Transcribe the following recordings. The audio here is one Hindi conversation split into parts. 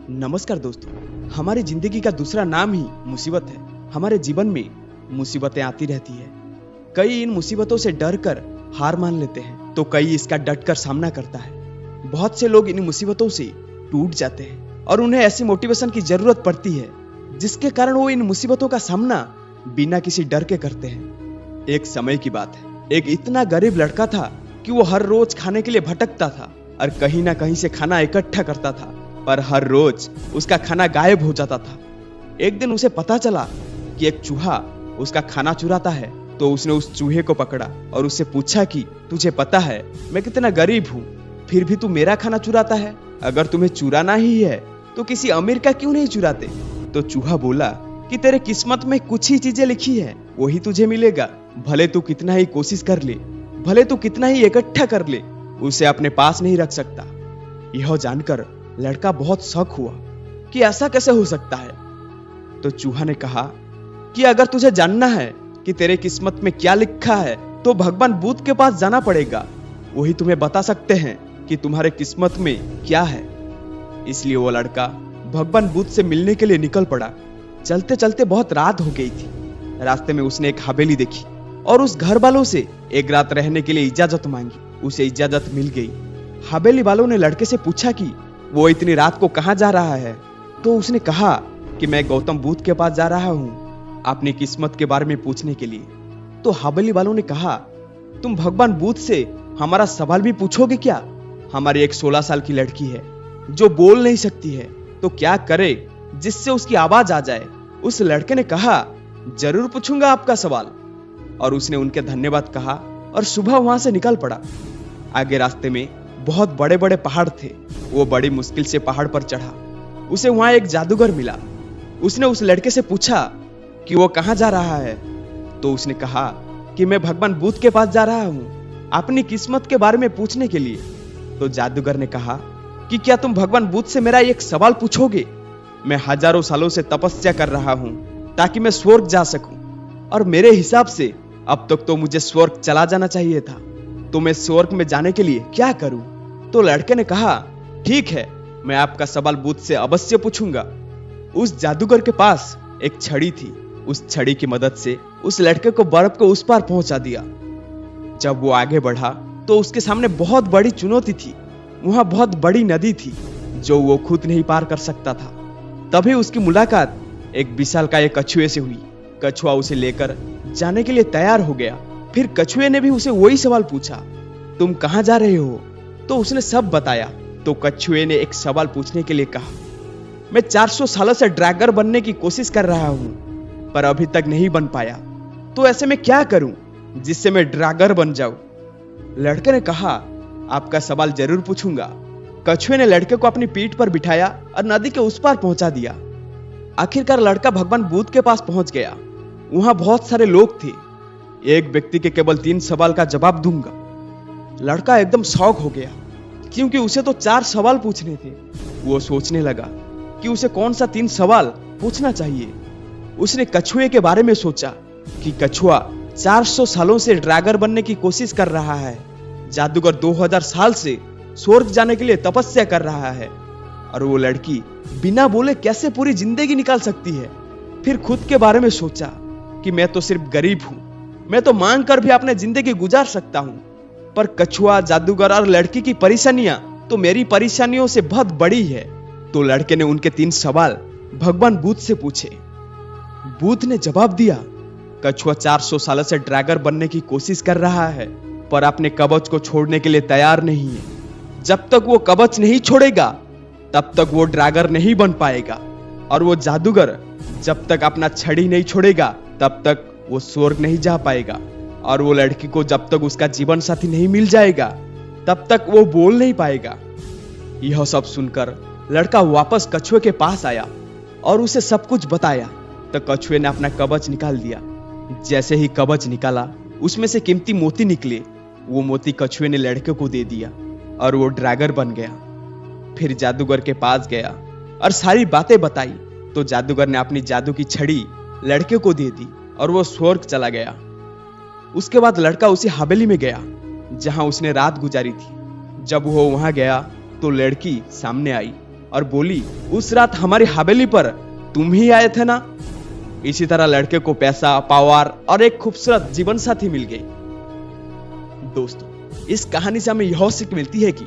नमस्कार दोस्तों, हमारी जिंदगी का दूसरा नाम ही मुसीबत है। हमारे जीवन में मुसीबतें आती रहती है। कई इन मुसीबतों से डर कर हार मान लेते हैं, तो कई इसका डट कर सामना करता है। बहुत से लोग इन मुसीबतों से टूट जाते हैं और उन्हें ऐसी मोटिवेशन की जरूरत पड़ती है जिसके कारण वो इन मुसीबतों का सामना बिना किसी डर के करते हैं। एक समय की बात है, एक इतना गरीब लड़का था कि वो हर रोज खाने के लिए भटकता था और कहीं ना कहीं से खाना इकट्ठा करता था, पर हर रोज उसका खाना गायब हो जाता था। एक दिन उसे पता चला कि एक चूहा उसका खाना चुराता है, तो उसने उस चूहे को पकड़ा और उससे पूछा कि तुझे पता है मैं कितना गरीब हूँ, फिर भी तू मेरा खाना चुराता है? अगर तुम्हें चुराना ही है तो किसी अमीर का क्यों नहीं चुराते? तो चूहा बोला कि तेरे किस्मत में कुछ ही चीजें लिखी है, वही तुझे मिलेगा। भले तू कितना ही कोशिश कर ले, भले तू कितना ही इकट्ठा कर ले, उसे अपने पास नहीं रख सकता। यह जानकर लड़का बहुत शौक हुआ कि ऐसा कैसे हो सकता है। तो चूहा ने कहा कि अगर तुझे जानना है कि तेरे किस्मत में क्या लिखा है तो भगवान बुद्ध के पास जाना पड़ेगा, वही तुम्हें बता सकते हैं कि तुम्हारे किस्मत में क्या है। इसलिए वो लड़का भगवान बुद्ध से मिलने के लिए निकल पड़ा। चलते चलते बहुत रात हो गई थी। रास्ते में उसने एक हवेली देखी और उस घर वालों से एक रात रहने के लिए इजाजत मांगी। उसे इजाजत मिल गई। हवेली वालों ने लड़के से पूछा कि वो इतनी रात को कहां जा रहा है। तो उसने कहा कि मैं गौतम बुद्ध के पास जा रहा हूं अपनी किस्मत के बारे में पूछने के लिए। तो हवेली वालों ने कहा, तुम भगवान बुद्ध से हमारा सवाल भी पूछोगे क्या? हमारी एक 16 साल की लड़की है जो बोल नहीं सकती है, तो क्या करे जिससे उसकी आवाज आ जाए? उस लड़के ने कहा, जरूर पूछूंगा आपका सवाल। और उसने उनके धन्यवाद कहा और सुबह वहां से निकल पड़ा। आगे रास्ते में बहुत बड़े बड़े पहाड़ थे। वो बड़ी मुश्किल से पहाड़ पर चढ़ा। उसे वहां एक जादूगर मिला। उसने उस लड़के से पूछा कि वो कहां जा रहा है। तो उसने कहा कि मैं भगवान बुद्ध के पास जा रहा हूं अपनी किस्मत के बारे में पूछने के लिए। तो जादूगर ने कहा कि क्या तुम भगवान बुद्ध से मेरा एक सवाल पूछोगे? मैं हजारों सालों से तपस्या कर रहा हूं ताकि मैं स्वर्ग जा सकूं, और मेरे हिसाब से अब तक तो मुझे स्वर्ग चला जाना चाहिए था, तो मैं स्वर्ग में जाने के लिए क्या करूं? तो लड़के ने कहा, ठीक है, मैं आपका सवाल बुद्ध से अवश्य पूछूंगा। उस जादूगर के पास एक छड़ी थी। उस छड़ी की मदद से उस लड़के को बर्फ को उस पार पहुंचा दिया। जब वो आगे बढ़ा तो उसके सामने बहुत बड़ी चुनौती थी। वहां बहुत बड़ी नदी थी जो वो खुद नहीं पार कर सकता था। तभी उसकी मुलाकात एक विशालकाय कछुए से हुई। कछुआ उसे लेकर जाने के लिए तैयार हो गया। फिर कछुए ने भी उसे वही सवाल पूछा, तुम कहां जा रहे हो? तो उसने सब बताया। तो कछुए ने एक सवाल पूछने के लिए कहा, मैं 400 सालों से ड्रैगर बनने की कोशिश कर रहा हूं, पर अभी तक नहीं बन पाया, तो ऐसे में क्या करूं जिससे मैं ड्रैगर बन जाऊं? लड़के ने कहा, आपका सवाल जरूर पूछूंगा। कछुए ने लड़के को अपनी पीठ पर बिठाया और नदी के उस पार पहुंचा दिया। आखिरकार लड़का भगवान बुद्ध के पास पहुंच गया। वहां बहुत सारे लोग थे। एक व्यक्ति के केवल 3 सवाल का जवाब दूंगा। लड़का एकदम शॉक हो गया क्योंकि उसे तो 4 सवाल पूछने थे। वो सोचने लगा कि उसे कौन सा 3 सवाल पूछना चाहिए। उसने कछुए के बारे में सोचा कि कछुआ 400 सालों से ड्रैगर बनने की कोशिश कर रहा है। जादूगर 2000 साल से स्वर्ग जाने के लिए तपस्या कर रहा है, और वो लड़की बिना बोले कैसे पूरी जिंदगी निकाल सकती है। फिर खुद के बारे में सोचा कि मैं तो सिर्फ गरीब हूं, मैं तो मांग कर भी अपनी जिंदगी गुजार सकता हूं, पर कछुआ, जादूगर और लड़की की परेशानियां तो मेरी परेशानियों से बहुत बड़ी है। तो लड़के ने उनके 3 सवाल भगवान बुद्ध से पूछे। बुद्ध ने जवाब दिया, कछुआ 400 सालों से ड्रैगर बनने की कोशिश कर रहा है, पर अपने कवच को छोड़ने के लिए तैयार नहीं है। जब तक वो कवच नहीं छोड़ेगा तब तक वो ड्रैगर नहीं बन पाएगा, और वो जादूगर जब तक अपना छड़ी नहीं छोड़ेगा तब तक वो स्वर्ग नहीं जा पाएगा, और वो लड़की को जब तक उसका जीवन साथी नहीं मिल जाएगा तब तक वो बोल नहीं पाएगा। यह सब सुनकर लड़का वापस कछुए के पास आया और उसे सब कुछ बताया। तो कछुए ने अपना कवच निकाल दिया। जैसे ही कवच निकाला उसमें से कीमती मोती निकले। वो मोती कछुए ने लड़के को दे दिया और वो ड्रैगर बन गया। फिर जादूगर के पास गया और सारी बातें बताई। तो जादूगर ने अपनी जादू की छड़ी लड़के को दे दी और वो स्वर्ग चला गया। उसके बाद लड़का उसी हवेली में गया जहां उसने रात गुजारी थी। जब वो वहां गया तो लड़की सामने आई और बोली, उस रात हमारी हवेली पर तुम ही आए थे ना। इसी तरह लड़के को पैसा, पावर और एक खूबसूरत जीवन साथी मिल गई। दोस्तों, इस कहानी से हमें यह सीख मिलती है कि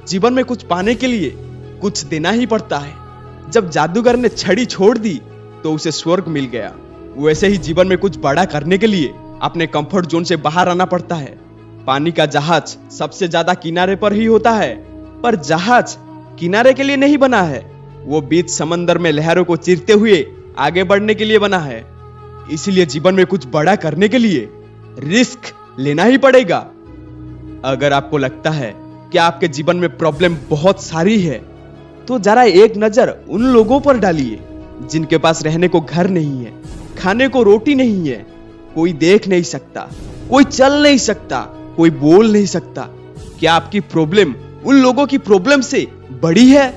जीवन में कुछ पाने के लिए कुछ देना ही पड़ता है। जब जादूगर ने छड़ी छोड़ दी तो उसे स्वर्ग मिल गया। वैसे ही जीवन में कुछ बड़ा करने के लिए अपने कंफर्ट जोन से बाहर आना पड़ता है। पानी का जहाज सबसे ज्यादा किनारे पर ही होता है, पर जहाज किनारे के लिए नहीं बना है, वो बीच समंदर में लहरों को चीरते हुए आगे बढ़ने के लिए बना है। इसीलिए जीवन में कुछ बड़ा करने के लिए रिस्क लेना ही पड़ेगा। अगर आपको लगता है कि आपके जीवन में प्रॉब्लम बहुत सारी है, तो जरा एक नजर उन लोगों पर डालिए जिनके पास रहने को घर नहीं है, खाने को रोटी नहीं है, कोई देख नहीं सकता, कोई चल नहीं सकता, कोई बोल नहीं सकता। क्या आपकी प्रॉब्लम उन लोगों की प्रॉब्लम से बड़ी है?